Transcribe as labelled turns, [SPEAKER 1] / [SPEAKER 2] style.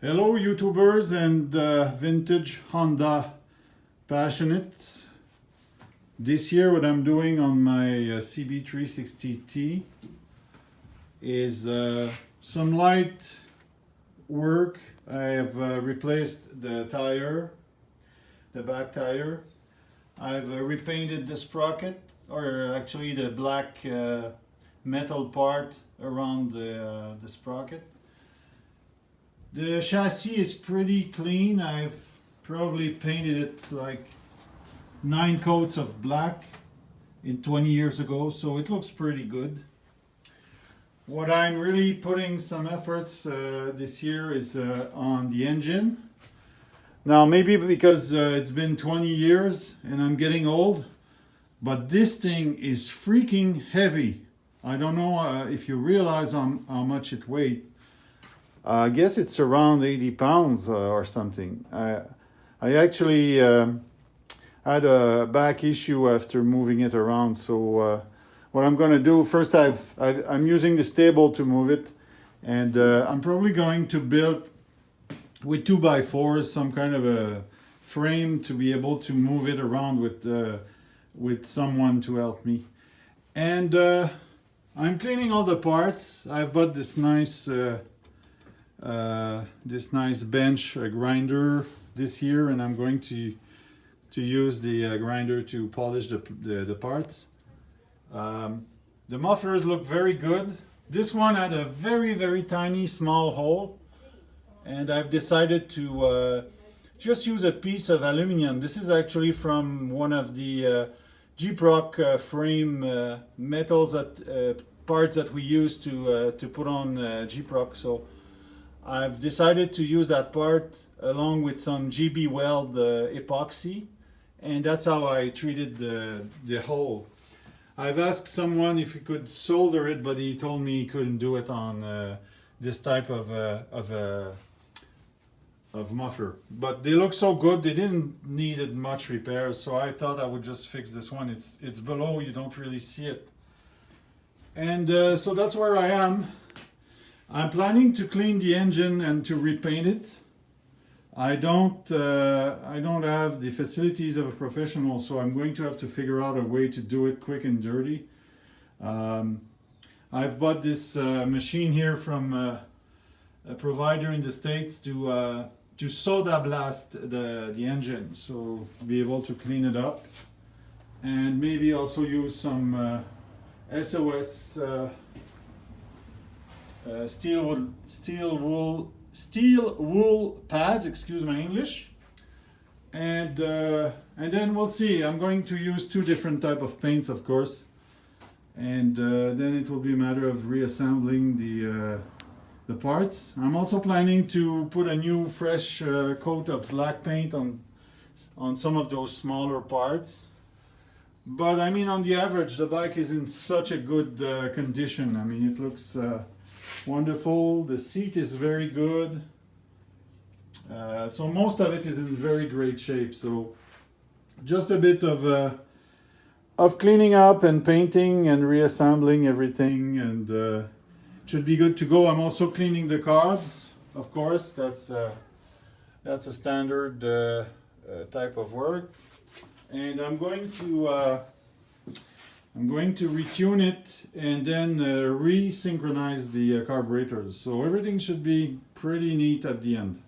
[SPEAKER 1] Hello YouTubers and vintage Honda passionates. This year what I'm doing on my CB360T is some light work. I have replaced the tire, the back tire. I've repainted the sprocket, or actually the black metal part around the sprocket. The chassis is pretty clean. I've probably painted it like 9 coats of black in 20 years ago, so it looks pretty good. What I'm really putting some efforts this year is on the engine. Now maybe because it's been 20 years and I'm getting old, but this thing is freaking heavy. I don't know if you realize how much it weighs. I guess it's around 80 pounds or something. I actually had a back issue after moving it around. So what I'm going to do, first I'm using this table to move it. And I'm probably going to build with 2x4s some kind of a frame to be able to move it around with someone to help me. And I'm cleaning all the parts. I've bought this nice bench grinder this year, and I'm going to use the grinder to polish the parts. The mufflers look very good. This one had a very tiny small hole, and I've decided to just use a piece of aluminum. This is actually from one of the Gyproc frame metals parts that we use to put on Gyproc. So I've decided to use that part along with some GB Weld epoxy, and that's how I treated the hole. I've asked someone if he could solder it, but he told me he couldn't do it on this type of muffler. But they look so good, they didn't need much repairs, so I thought I would just fix this one. It's below, you don't really see it. And so that's where I am. I'm planning to clean the engine and to repaint it. I don't have the facilities of a professional, so I'm going to have to figure out a way to do it quick and dirty. I've bought this machine here from a provider in the States to soda blast the engine, so be able to clean it up, and maybe also use some SOS steel wool pads, excuse my English, and then we'll see. I'm going to use 2 different type of paints, of course, and then it will be a matter of reassembling the parts. I'm also planning to put a new fresh coat of black paint on some of those smaller parts. But I mean, on the average, the bike is in such a good condition. I mean, it looks wonderful. The seat is very good. So most of it is in very great shape. So just a bit of cleaning up and painting and reassembling everything, and it should be good to go. I'm also cleaning the carbs, of course. That's a standard type of work. And I'm going to retune it and then resynchronize the carburetors. So everything should be pretty neat at the end.